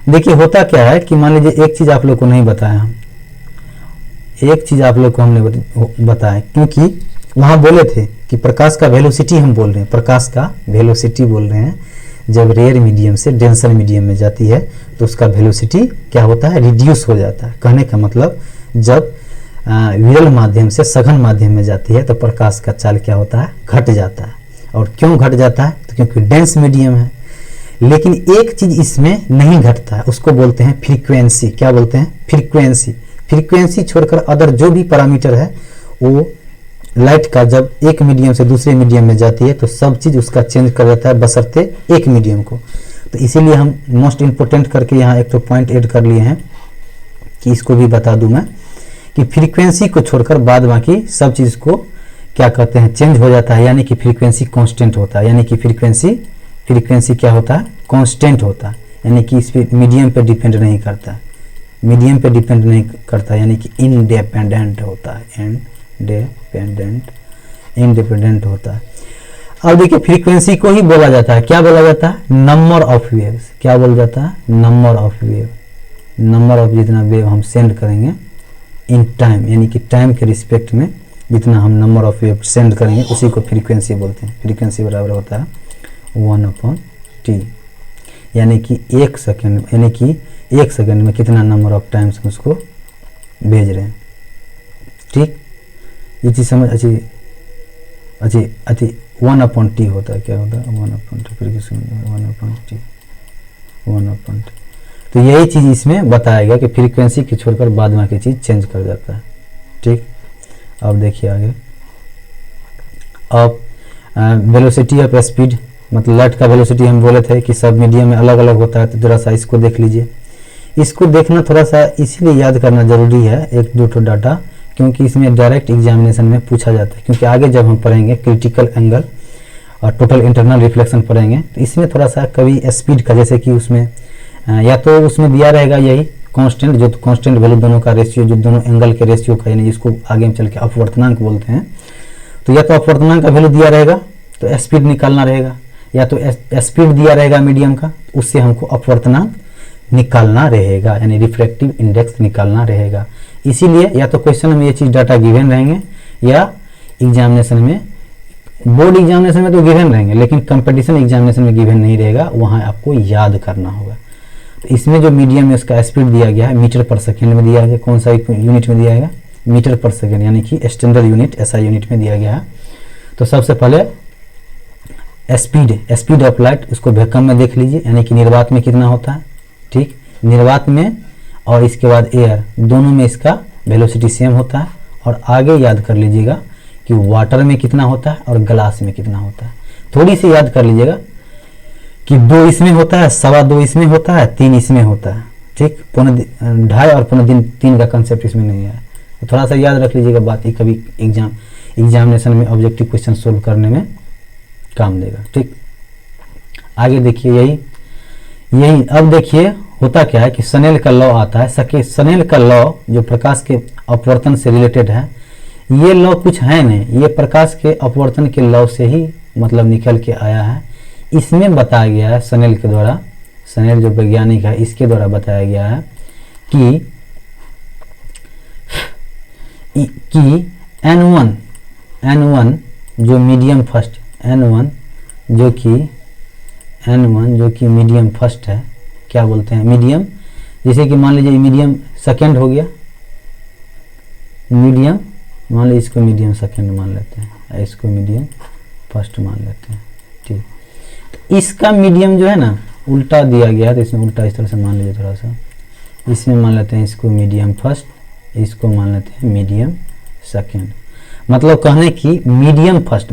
देखिए होता क्या है कि मान लीजिए एक चीज आप लोग को नहीं बताया, हम एक चीज आप लोग को हमने बताया, क्योंकि वहां बोले थे कि प्रकाश का वेलोसिटी हम बोल रहे हैं, प्रकाश का वेलोसिटी बोल रहे हैं, जब रेयर मीडियम से डेंसर मीडियम में जाती है तो उसका वेलोसिटी क्या होता है, रिड्यूस हो जाता है। कहने का मतलब जब विरल माध्यम से सघन माध्यम में जाती है तो प्रकाश का चाल क्या होता है, घट जाता है। और क्यों घट जाता है, तो क्योंकि डेंस मीडियम है। लेकिन एक चीज इसमें नहीं घटता है, उसको बोलते हैं फ्रीक्वेंसी। क्या बोलते हैं, फ्रीक्वेंसी। फ्रीक्वेंसी छोड़कर अदर जो भी पैरामीटर है वो लाइट का जब एक मीडियम से दूसरे मीडियम में जाती है तो सब चीज उसका चेंज कर देता है बशर्ते एक मीडियम को। तो इसीलिए हम मोस्ट इंपोर्टेंट करके यहाँ एक तो पॉइंट ऐड कर लिए हैं कि इसको भी बता दूं मैं कि फ्रीक्वेंसी को छोड़कर बाद बाकी सब चीज को क्या कहते हैं, चेंज हो जाता है, यानी कि फ्रीक्वेंसी कांस्टेंट होता है। यानी कि फ्रीक्वेंसी क्या होता है, कांस्टेंट होता है, यानी कि इस पे मीडियम पे डिपेंड नहीं करता है, मीडियम पे डिपेंड नहीं करता, यानी कि इंडिपेंडेंट होता है, इंडिपेंडेंट होता है। अब देखिए फ्रीक्वेंसी को ही बोला जाता है, क्या बोला जाता है, नंबर ऑफ वेव्स। क्या बोला जाता है, number of wave. Number of जितना वेव हम सेंड करेंगे इन टाइम, यानी कि टाइम के रिस्पेक्ट में जितना हम नंबर ऑफ वेव सेंड करेंगे उसी को फ्रीक्वेंसी बोलते हैं। फ्रीक्वेंसी बराबर होता है 1/t, यानी कि एक सेकेंड, यानी कि एक सेकेंड में कितना नंबर ऑफ टाइम्स हम उसको भेज रहे हैं। ठीक, ये चीज समझ अच्छी 1/t होता है। क्या होता है, 1/t फ्रीक्वेंसी 1/t। तो यही चीज इसमें बताया गया कि फ्रीक्वेंसी की छोड़कर बाद में की चीज चेंज कर जाता है। ठीक, अब देखिए आगे। अब वेलोसिटी ऑफ स्पीड मतलब लाइट का वेलोसिटी हम बोले थे कि सब मीडियम में अलग अलग होता है, तो जरा सा इसको देख लीजिए। इसको देखना थोड़ा सा इसीलिए याद करना जरूरी है, एक दो ठो डाटा, क्योंकि इसमें डायरेक्ट एग्जामिनेशन में पूछा जाता है। क्योंकि आगे जब हम पढ़ेंगे क्रिटिकल एंगल और टोटल इंटरनल रिफ्लेक्शन पढ़ेंगे, तो इसमें थोड़ा सा कभी स्पीड का, जैसे कि उसमें या तो उसमें दिया रहेगा यही कांस्टेंट, जो कांस्टेंट वैल्यू दोनों का रेशियो, जो दोनों एंगल के रेशियो का, यानी जिसको आगे में चल के अपवर्तनांक बोलते हैं, तो या तो अपवर्तनांक का वैल्यू दिया रहेगा तो स्पीड निकालना रहेगा, या तो स्पीड दिया रहेगा मीडियम का, उससे हमको अपवर्तनांक निकालना रहेगा, यानी रिफ्रैक्टिव इंडेक्स निकालना रहेगा। इसीलिए या तो क्वेश्चन में ये चीज डाटा गिवन रहेंगे, या एग्जामिनेशन में, बोर्ड एग्जामिनेशन में तो गिवन रहेंगे, लेकिन कंपटीशन एग्जामिनेशन में गिवन नहीं रहेगा, वहां आपको याद करना होगा। तो इसमें जो मीडियम में उसका स्पीड दिया गया है मीटर पर सेकेंड में दिया गया, कौन सा यूनिट में दिया गया, मीटर पर सेकेंड, यानी कि स्टैंडर्ड यूनिट एसआई यूनिट में दिया गया है। तो सबसे पहले स्पीड ऑफ लाइट, उसको वैक्यूम में देख लीजिए, यानी कि निर्वात में कितना होता है, ठीक, निर्वात में और इसके बाद एयर, दोनों में इसका वेलोसिटी सेम होता है। और आगे याद कर लीजिएगा कि वाटर में कितना होता है और ग्लास में कितना होता है। थोड़ी सी याद कर लीजिएगा कि 2 इसमें होता है, 2.25 इसमें होता है, 3 इसमें होता है, ठीक, 2.5 और 3 का कंसेप्ट इसमें नहीं है। तो थोड़ा सा याद रख लीजिएगा बात, ये कभी एग्जामिनेशन में ऑब्जेक्टिव क्वेश्चन सोल्व करने में काम देगा, ठीक। आगे देखिए यही अब देखिए होता क्या है कि स्नेल का लॉ आता है। स्नेल का लॉ जो प्रकाश के अपवर्तन से रिलेटेड है, ये लॉ कुछ है नहीं, ये प्रकाश के अपवर्तन के लॉ से ही मतलब निकल के आया है। इसमें बताया गया है स्नेल के द्वारा, स्नेल जो वैज्ञानिक है इसके द्वारा बताया गया है कि N1 जो मीडियम फर्स्ट, N1 जो कि मीडियम फर्स्ट है, क्या बोलते हैं मीडियम, जैसे कि मान लीजिए मीडियम सेकंड हो गया, मीडियम मान लीजिए इसको मीडियम सेकंड मान लेते हैं, इसको मीडियम फर्स्ट मान लेते हैं, ठीक। तो इसका मीडियम जो है ना उल्टा दिया गया है, तो इसमें उल्टा इस तरह से मान लीजिए, थोड़ा सा इसमें मान लेते हैं इसको मीडियम फर्स्ट, इसको मान लेते हैं मीडियम सेकंड। मतलब कहने की मीडियम फर्स्ट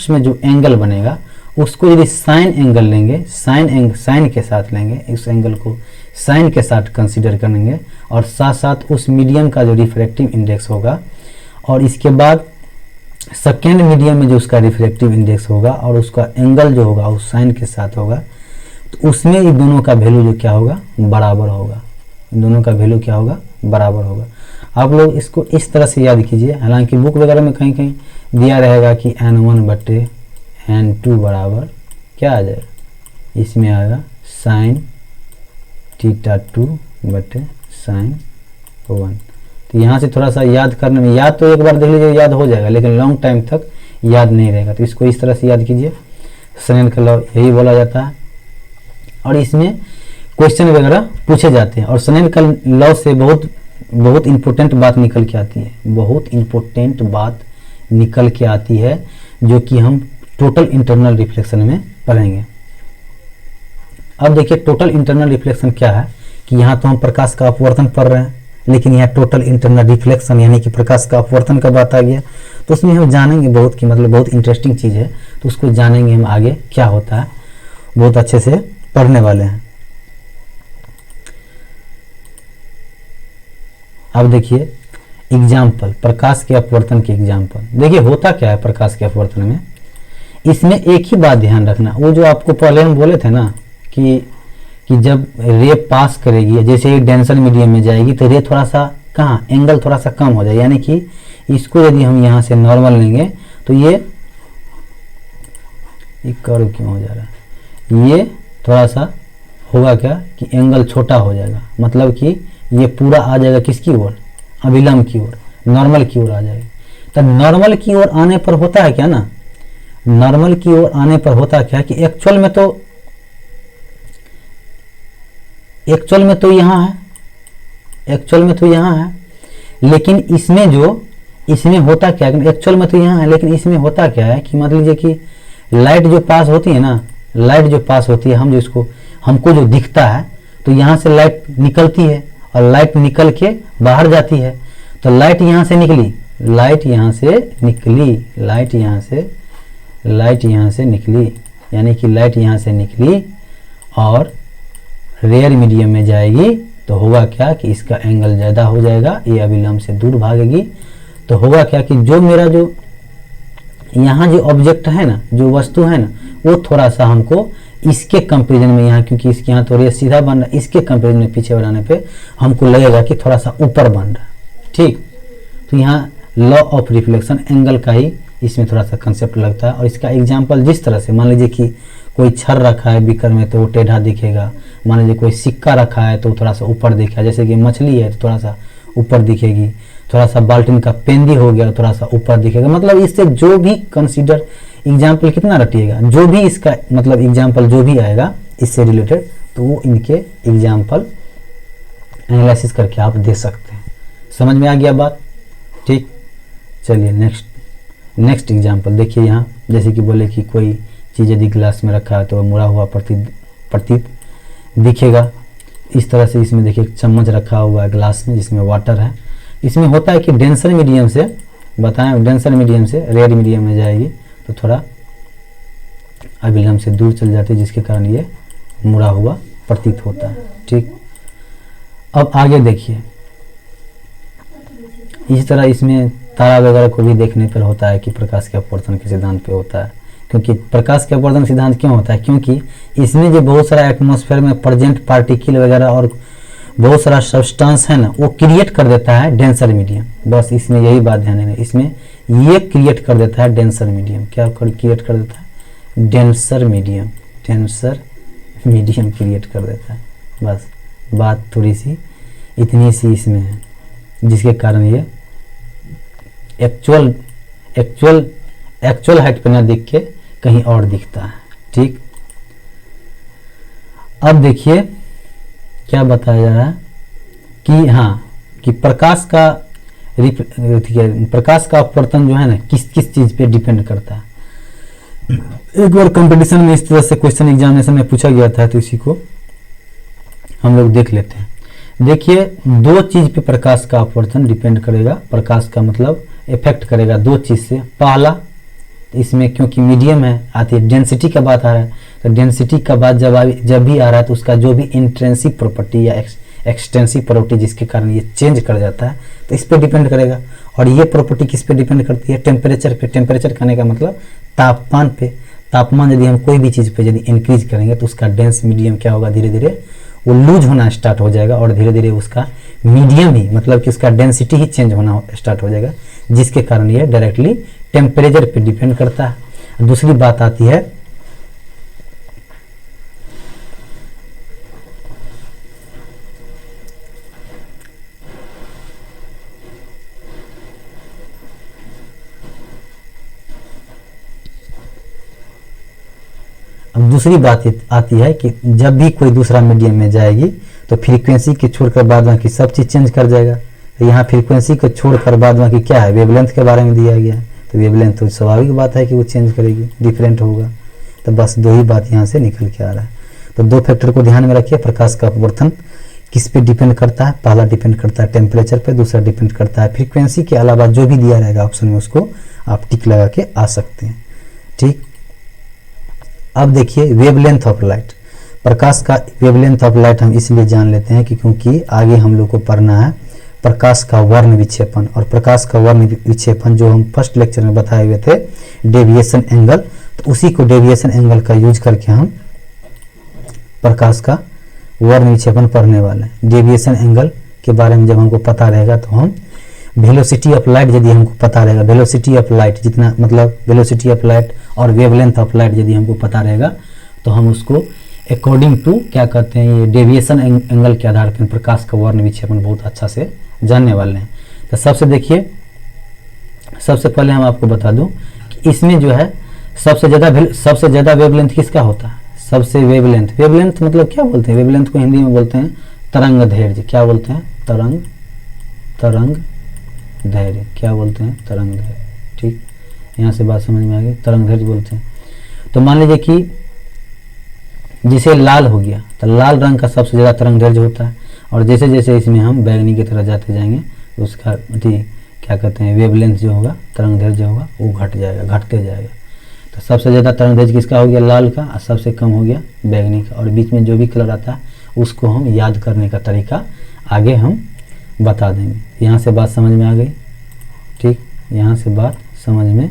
में जो एंगल बनेगा उसको यदि साइन एंगल लेंगे, साइन के साथ लेंगे, इस एंगल को साइन के साथ कंसीडर करेंगे, और साथ साथ उस मीडियम का जो रिफ्रैक्टिव इंडेक्स होगा, और इसके बाद सेकेंड मीडियम में जो उसका रिफ्रैक्टिव इंडेक्स होगा और उसका एंगल जो होगा उस साइन के साथ होगा, तो उसमें इन दोनों का वैल्यू जो क्या होगा, बराबर होगा। इन दोनों का वैल्यू क्या होगा, बराबर होगा। आप लोग इसको इस तरह से याद कीजिए, हालांकि बुक वगैरह में कहीं कहीं दिया रहेगा कि N1/N2 बराबर क्या आ जाएगा, इसमें आएगा sin θ2/sin 1। तो यहाँ से थोड़ा सा याद करने में, याद तो एक बार देख लीजिए याद हो जाएगा, लेकिन लॉन्ग टाइम तक याद नहीं रहेगा। तो इसको इस तरह से याद कीजिए, स्नेल का लॉ यही बोला जाता है, और इसमें क्वेश्चन वगैरह पूछे जाते हैं। और स्नेल का लॉ से बहुत इंपॉर्टेंट बात निकल के आती है, बहुत इंपॉर्टेंट बात निकल के आती है, जो कि हम टोटल इंटरनल रिफ्लेक्शन में पढ़ेंगे। अब देखिए टोटल इंटरनल रिफ्लेक्शन क्या है, कि यहाँ तो हम प्रकाश का अपवर्तन पढ़ रहे हैं, लेकिन यहाँ टोटल इंटरनल रिफ्लेक्शन यानी कि प्रकाश का अपवर्तन का बात आ गया। तो उसमें हम जानेंगे बहुत कि मतलब बहुत इंटरेस्टिंग चीज़ है, तो उसको जानेंगे हम आगे क्या होता है, बहुत अच्छे से पढ़ने वाले हैं। अब देखिए एग्जाम्पल, प्रकाश के अपवर्तन के एग्जाम्पल। देखिए होता क्या है प्रकाश के अपवर्तन में, इसमें एक ही बात ध्यान रखना, वो जो आपको पहले हम बोले थे ना कि जब रे पास करेगी, जैसे ये डेंसर मीडियम में जाएगी तो रे थोड़ा सा कहाँ, एंगल थोड़ा सा कम हो जाए, यानी कि इसको यदि हम यहाँ से नॉर्मल लेंगे तो ये कर्व क्यों हो जा रहा है, ये थोड़ा सा होगा क्या कि एंगल छोटा हो जाएगा, मतलब कि ये पूरा आ जाएगा किसकी ओर, अभिलंब की ओर, नॉर्मल की ओर आ जाएगा। तो नॉर्मल की ओर आने पर होता है क्या ना, नॉर्मल की ओर आने पर होता क्या कि एक्चुअल में तो यहाँ है, लेकिन इसमें होता क्या है, एक्चुअल में तो यहाँ है, लेकिन इसमें होता क्या है कि मान लीजिए कि लाइट जो पास होती है ना, लाइट जो पास होती है, हमको जो दिखता है, तो यहाँ से लाइट निकलती है और लाइट निकल के बाहर जाती है। तो लाइट यहाँ से लाइट यहाँ से निकली, यानी कि लाइट यहाँ से निकली और रेयर मीडियम में जाएगी तो होगा क्या कि इसका एंगल ज़्यादा हो जाएगा, ये अभिलंब से दूर भागेगी। तो होगा क्या कि जो मेरा जो यहाँ जो ऑब्जेक्ट है ना, जो वस्तु है ना, वो थोड़ा सा हमको इसके कंपेरिजन में यहाँ, क्योंकि इसके यहाँ तो रेस सीधा बन रहा है, इसके कंपेरिजन में पीछे बढ़ाने पे हमको लगेगा कि थोड़ा सा ऊपर बन रहा है। ठीक, तो यहाँ लॉ ऑफ रिफ्लेक्शन एंगल का ही इसमें थोड़ा सा कंसेप्ट लगता है। और इसका एग्जाम्पल जिस तरह से, मान लीजिए कि कोई छर रखा है बीकर में तो वो टेढ़ा दिखेगा, मान लीजिए कोई सिक्का रखा है तो थोड़ा सा ऊपर दिखेगा, जैसे कि मछली है तो थोड़ा सा ऊपर दिखेगी, थोड़ा सा बाल्टीन का पेंदी हो गया तो थोड़ा सा ऊपर दिखेगा। मतलब इससे जो भी कंसीडर एग्जाम्पल कितना रटिएगा, जो भी इसका मतलब एग्जाम्पल जो भी आएगा इससे रिलेटेड, तो वो इनके एग्जाम्पल एनालिसिस करके आप दे सकते हैं। समझ में आ गया बात? ठीक, चलिए नेक्स्ट एग्जाम्पल देखिए। यहाँ जैसे कि बोले कि कोई चीज़ यदि ग्लास में रखा है तो मुड़ा हुआ प्रतीत दिखेगा। इस तरह से इसमें देखिए चम्मच रखा हुआ है ग्लास में जिसमें वाटर है। इसमें होता है कि डेंसर मीडियम से बताएं, डेंसर मीडियम से रेयर मीडियम में जाएगी तो थोड़ा अभिलंब से दूर चल जाती है, जिसके कारण ये मुड़ा हुआ प्रतीत होता है। ठीक, अब आगे देखिए, इस तरह इसमें तारा वगैरह को भी देखने पर होता है कि प्रकाश के अपवर्तन के सिद्धांत पे होता है। क्योंकि प्रकाश के अपवर्तन सिद्धांत क्यों होता है? क्योंकि इसमें जो बहुत सारा एटमॉस्फेयर में प्रेजेंट पार्टिकल वगैरह और बहुत सारा सब्सटेंस है ना, वो क्रिएट कर देता है डेंसर मीडियम। बस इसमें यही बात ध्यान देना, इसमें ये क्रिएट कर देता है डेंसर मीडियम। क्या क्रिएट कर देता है? Denser medium, denser medium create कर देता है। बस बात थोड़ी सी इतनी सी इसमें है, जिसके कारण ये एक्चुअल हाइट पे ना दिख के कहीं और दिखता है। ठीक, अब देखिए क्या बताया जा रहा है कि हाँ, कि प्रकाश का अपवर्तन जो है ना, किस किस चीज पे डिपेंड करता है। एक बार कंपटीशन में इस तरह से क्वेश्चन एग्जामिनेशन में पूछा गया था, तो इसी को हम लोग देख लेते हैं। देखिए, दो चीज पे प्रकाश का अपवर्तन डिपेंड करेगा। प्रकाश का मतलब इफेक्ट करेगा दो चीज से। पहला, इसमें क्योंकि मीडियम है आती है, डेंसिटी का बात आ रहा है, तो डेंसिटी का बात जब भी आ रहा है तो उसका जो भी इंट्रेंसिक प्रॉपर्टी या एक्सटेंसिव प्रॉपर्टी जिसके कारण ये चेंज कर जाता है, तो इस पे डिपेंड करेगा। और ये प्रॉपर्टी किस पे डिपेंड करती है? टेम्परेचर पे। टेम्परेचर करने का मतलब तापमान पे। तापमान यदि हम कोई भी चीज़ पे यदि इंक्रीज करेंगे तो उसका डेंस मीडियम क्या होगा, धीरे धीरे वो लूज होना स्टार्ट हो जाएगा और धीरे धीरे उसका मीडियम ही मतलब कि उसका डेंसिटी ही चेंज होना स्टार्ट हो जाएगा, जिसके कारण ये डायरेक्टली टेम्परेचर पे डिपेंड करता है। दूसरी बात आती है आती है कि जब भी कोई दूसरा मीडियम में जाएगी तो फ्रीक्वेंसी के छोड़कर बाद बाकी सब चीज़ चेंज कर जाएगा। तो यहाँ फ्रीक्वेंसी को छोड़कर बाद बाकी क्या है, वेवलेंथ के बारे में दिया गया है। तो वेवलेंथ तो स्वाभाविक बात है कि वो चेंज करेगी, डिफरेंट होगा। तो बस दो ही बात यहाँ से निकल के आ रहा है। तो दो फैक्टर को ध्यान में रखिए। प्रकाश का अपवर्तन किस पे डिपेंड करता है? पहला डिपेंड करता है टेम्परेचर पे, दूसरा डिपेंड करता है फ्रीक्वेंसी के अलावा जो भी दिया रहेगा ऑप्शन में उसको आप टिक लगा के आ सकते हैं। ठीक, अब देखिए वेवलेंथ ऑफ लाइट। प्रकाश का वेवलेंथ ऑफ लाइट हम इसलिए जान लेते हैं कि क्योंकि आगे हम लोग को पढ़ना है प्रकाश का वर्ण विक्षेपण। और प्रकाश का वर्ण विक्षेपण जो हम फर्स्ट लेक्चर में बताए हुए थे डेविएशन एंगल, तो उसी को डेविएशन एंगल का यूज करके हम प्रकाश का वर्ण विक्षेपण पढ़ने वाले हैं। डेविएशन एंगल के बारे में जब हमको पता रहेगा तो हम वेलोसिटी ऑफ लाइट यदि हमको पता रहेगा, वेलोसिटी ऑफ लाइट जितना मतलब वेलोसिटी ऑफ लाइट और वेवलेंथ ऑफ लाइट यदि हमको पता रहेगा तो हम उसको अकॉर्डिंग टू क्या कहते हैं, ये डेविएशन एंगल के आधार पर प्रकाश का वर्ण विक्षेपण बहुत अच्छा से जानने वाले हैं। तो सबसे देखिए, सबसे पहले हम आपको बता दूं कि इसमें जो है सबसे ज़्यादा वेवलेंथ किसका होता है? सबसे वेवलेंथ मतलब क्या बोलते हैं? वेवलेंथ को हिंदी में बोलते हैं तरंग धैर्य। क्या बोलते हैं? तरंग धैर्य। क्या बोलते हैं? तरंग धैर्य। ठीक, यहाँ से बात समझ में आ गई, तरंग धैर्य बोलते हैं। तो मान लीजिए कि जिसे लाल हो गया तो लाल रंग का सबसे ज़्यादा तरंग धैर्य होता है, और जैसे जैसे इसमें हम बैगनी की तरह जाते जाएंगे उसका क्या कहते हैं वेवलेंथ जो होगा, तरंग धैर्य जो होगा वो घटते जाएगा। तो सबसे ज़्यादा तरंगदैर्घ्य किसका हो गया, लाल का, और सबसे कम हो गया बैगनी का। और बीच में जो भी कलर आता है उसको हम याद करने का तरीका आगे हम बता देंगे। यहाँ से बात समझ में आ गई, ठीक, यहाँ से बात समझ में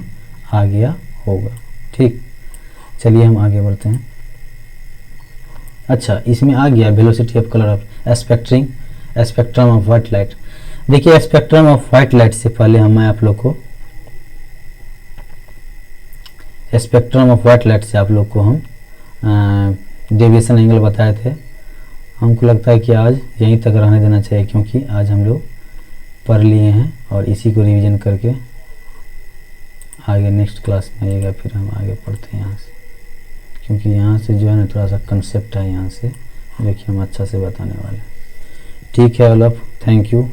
आ गया होगा, ठीक। चलिए हम आगे बढ़ते हैं। अच्छा, इसमें आ गया velocity of colour of spectrum of white light. देखिए स्पेक्ट्रम ऑफ व्हाइट लाइट से पहले मैं आप लोग को स्पेक्ट्रम ऑफ व्हाइट लाइट से आप लोग को हम डेविएशन एंगल बताए थे। हमको लगता है कि आज यहीं तक रहने देना चाहिए, क्योंकि आज हम लोग पढ़ लिए हैं और इसी को रिवीजन करके आगे नेक्स्ट क्लास में आइएगा, फिर हम आगे पढ़ते हैं यहाँ से, क्योंकि यहाँ से जो है ना थोड़ा सा कंसेप्ट है, यहाँ से देखिए हम अच्छा से बताने वाले हैं। ठीक है ऑल ऑफ, थैंक यू।